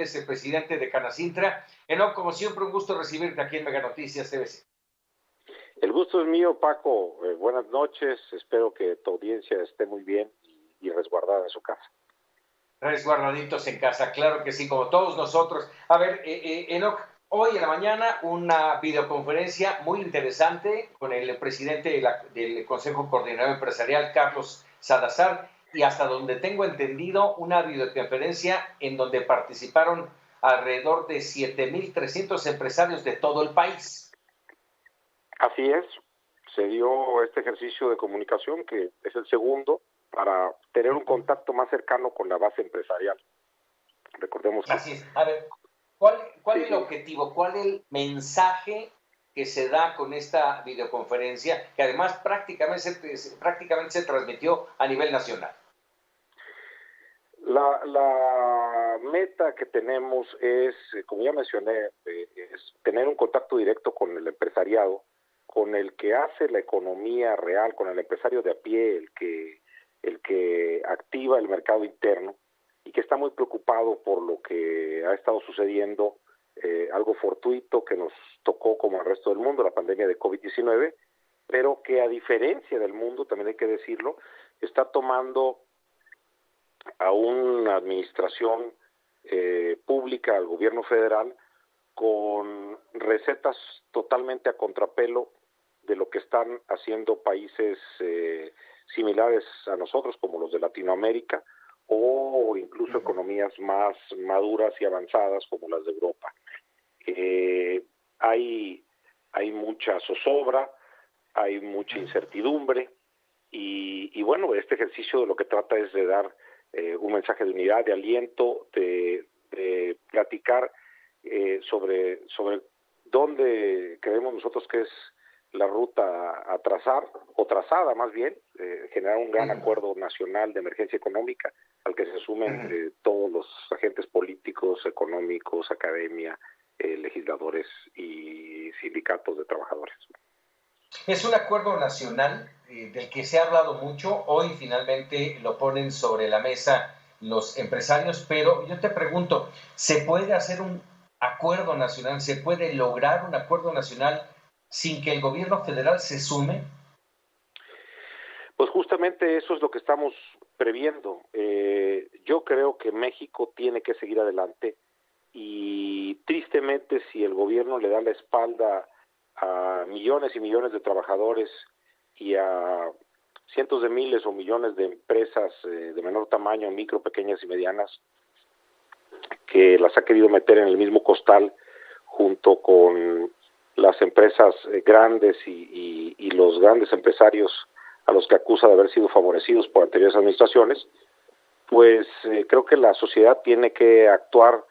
es el presidente de Canacintra. Enoc, como siempre, un gusto recibirte aquí en Mega Noticias TVC. El gusto es mío, Paco. Buenas noches. Espero que tu audiencia esté muy bien y resguardada en su casa. Resguardaditos en casa, claro que sí, como todos nosotros. A ver, Enoc, hoy en la mañana una videoconferencia muy interesante con el presidente del Consejo Coordinador Empresarial, Carlos Salazar, y hasta donde tengo entendido, una videoconferencia en donde participaron alrededor de 7,300 empresarios de todo el país. Así es, se dio este ejercicio de comunicación que es el segundo para tener un contacto más cercano con la base empresarial. Recordemos que... Así es. A ver, ¿cuál es el objetivo? ¿Cuál es el mensaje que se da con esta videoconferencia, que además prácticamente se transmitió a nivel nacional? La meta que tenemos es, como ya mencioné, es tener un contacto directo con el empresariado, con el que hace la economía real, con el empresario de a pie, el que activa el mercado interno y que está muy preocupado por lo que ha estado sucediendo, algo fortuito que nos tocó como al resto del mundo, la pandemia de COVID-19, pero que a diferencia del mundo, también hay que decirlo, está tomando a una administración pública, al gobierno federal, con recetas totalmente a contrapelo de lo que están haciendo países similares a nosotros, como los de Latinoamérica, o incluso economías más maduras y avanzadas como las de Europa. Hay mucha zozobra, hay mucha incertidumbre, y bueno, este ejercicio de lo que trata es de dar un mensaje de unidad, de aliento, de platicar sobre dónde creemos nosotros que es la ruta a trazar, o trazada más bien, generar un gran acuerdo nacional de emergencia económica al que se sumen todos los agentes políticos, económicos, academia, legisladores y sindicatos de trabajadores. Es un acuerdo nacional del que se ha hablado mucho. Hoy finalmente lo ponen sobre la mesa los empresarios, pero yo te pregunto, ¿se puede hacer un acuerdo nacional? ¿Se puede lograr un acuerdo nacional sin que el gobierno federal se sume? Pues justamente eso es lo que estamos previendo. Yo creo que México tiene que seguir adelante y tristemente si el gobierno le da la espalda a millones y millones de trabajadores y a cientos de miles o millones de empresas de menor tamaño, micro, pequeñas y medianas, que las ha querido meter en el mismo costal junto con las empresas grandes y los grandes empresarios a los que acusa de haber sido favorecidos por anteriores administraciones, pues creo que la sociedad tiene que actuar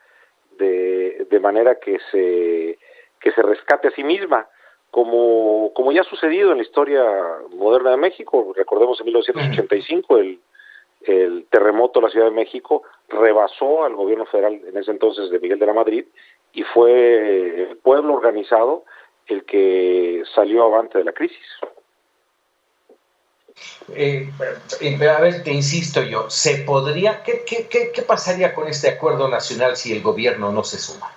de manera que se rescate a sí misma, como ya ha sucedido en la historia moderna de México. Recordemos en 1985 el terremoto de la Ciudad de México rebasó al gobierno federal en ese entonces de Miguel de la Madrid y fue el pueblo organizado el que salió avante de la crisis. A ver, te insisto yo, ¿se podría? ¿Qué pasaría con este acuerdo nacional si el gobierno no se suma?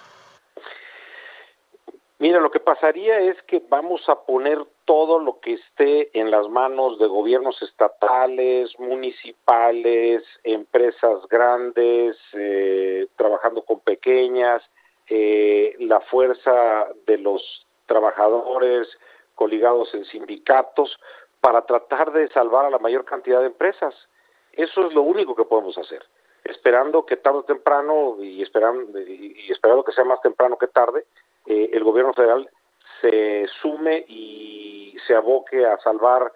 Mira, lo que pasaría es que vamos a poner todo lo que esté en las manos de gobiernos estatales, municipales, empresas grandes, trabajando con pequeñas, la fuerza de los trabajadores coligados en sindicatos, para tratar de salvar a la mayor cantidad de empresas. Eso es lo único que podemos hacer, esperando que tarde o temprano, y esperando que sea más temprano que tarde, el gobierno federal se sume y se aboque a salvar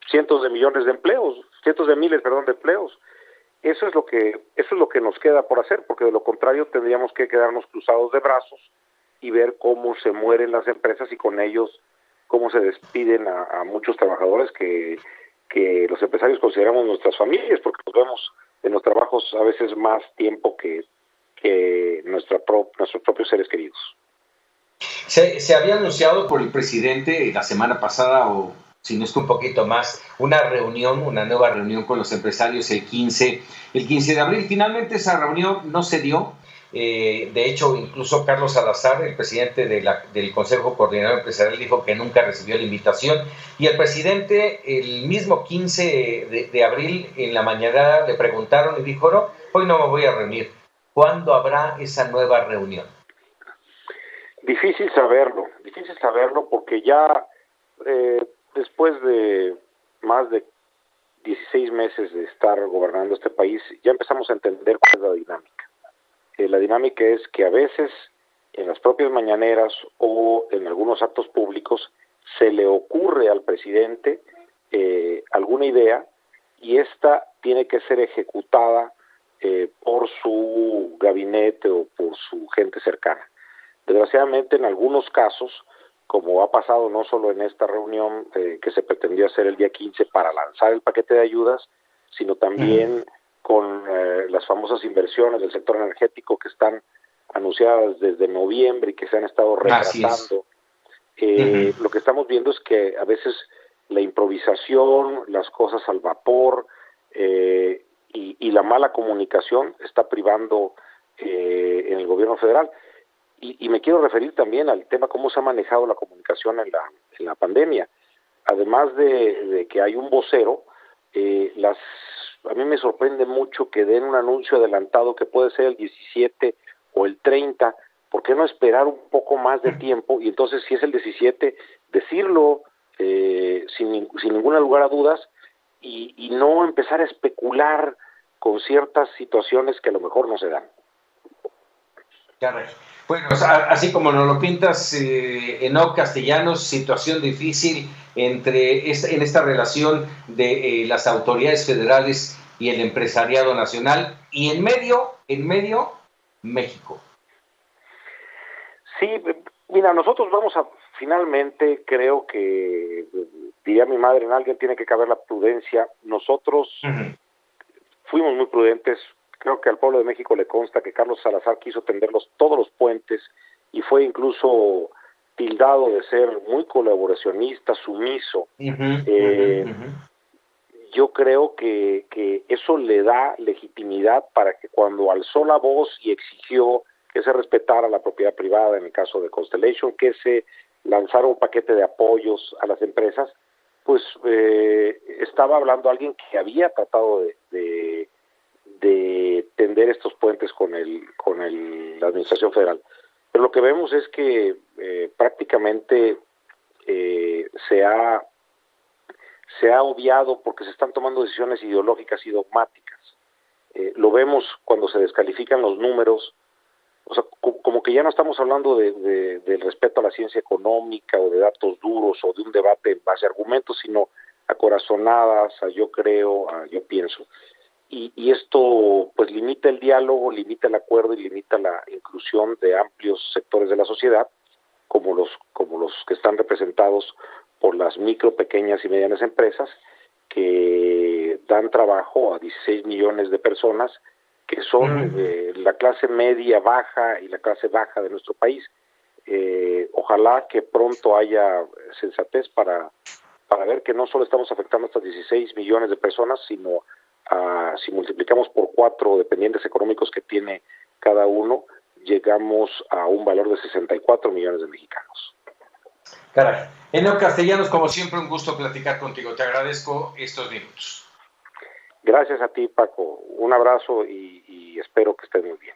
cientos de millones de empleos, cientos de miles, de empleos. Eso es lo que nos queda por hacer, porque de lo contrario tendríamos que quedarnos cruzados de brazos y ver cómo se mueren las empresas y con ellos cómo se despiden a muchos trabajadores que los empresarios consideramos nuestras familias, porque nos vemos en los trabajos a veces más tiempo que nuestros propios seres queridos. Se había anunciado por el presidente la semana pasada o si no es que un poquito más, una nueva reunión con los empresarios el 15 de abril. Finalmente esa reunión no se dio. De hecho, incluso Carlos Salazar, el presidente del Consejo Coordinador Empresarial, dijo que nunca recibió la invitación. Y el presidente, el mismo 15 de abril, en la mañana le preguntaron y dijo, no, hoy no me voy a reunir. ¿Cuándo habrá esa nueva reunión? Difícil saberlo porque ya después de más de 16 meses de estar gobernando este país, ya empezamos a entender cuál es la dinámica. La dinámica es que a veces en las propias mañaneras o en algunos actos públicos se le ocurre al presidente alguna idea y esta tiene que ser ejecutada por su gabinete o por su gente cercana. Desgraciadamente, en algunos casos, como ha pasado no solo en esta reunión que se pretendió hacer el día 15 para lanzar el paquete de ayudas, sino también con las famosas inversiones del sector energético que están anunciadas desde noviembre y que se han estado retrasando. Lo que estamos viendo es que a veces la improvisación, las cosas al vapor y la mala comunicación está privando en el gobierno federal. Y me quiero referir también al tema cómo se ha manejado la comunicación en la pandemia. Además de que hay un vocero, a mí me sorprende mucho que den un anuncio adelantado que puede ser el 17 o el 30. ¿Por qué no esperar un poco más de tiempo? Y entonces, si es el 17, decirlo sin ningún lugar a dudas y no empezar a especular con ciertas situaciones que a lo mejor no se dan. Bueno, así como nos lo pintas, Enoc Castellanos, situación difícil en esta relación de las autoridades federales y el empresariado nacional, y en medio, México. Sí, mira, nosotros finalmente, creo que, diría mi madre, en alguien tiene que caber la prudencia. Nosotros fuimos muy prudentes. Creo que al pueblo de México le consta que Carlos Salazar quiso tender todos los puentes y fue incluso tildado de ser muy colaboracionista, sumiso. Yo creo que eso le da legitimidad para que cuando alzó la voz y exigió que se respetara la propiedad privada en el caso de Constellation, que se lanzara un paquete de apoyos a las empresas, pues estaba hablando alguien que había tratado de tender estos puentes con la administración federal. Pero lo que vemos es que prácticamente se ha obviado porque se están tomando decisiones ideológicas y dogmáticas. Lo vemos cuando se descalifican los números, o sea, como que ya no estamos hablando del respeto a la ciencia económica o de datos duros o de un debate en base a argumentos, sino a corazonadas, a yo creo, a yo pienso. Y esto pues limita el diálogo, limita el acuerdo y limita la inclusión de amplios sectores de la sociedad, como los que están representados por las micro, pequeñas y medianas empresas, que dan trabajo a 16 millones de personas, que son la clase media baja y la clase baja de nuestro país. Ojalá que pronto haya sensatez para ver que no solo estamos afectando a estas 16 millones de personas, sino si multiplicamos por 4 dependientes económicos que tiene cada uno, llegamos a un valor de 64 millones de mexicanos. Caray. Enoc Castellanos, como siempre, un gusto platicar contigo. Te agradezco estos minutos. Gracias a ti, Paco. Un abrazo y espero que estés muy bien.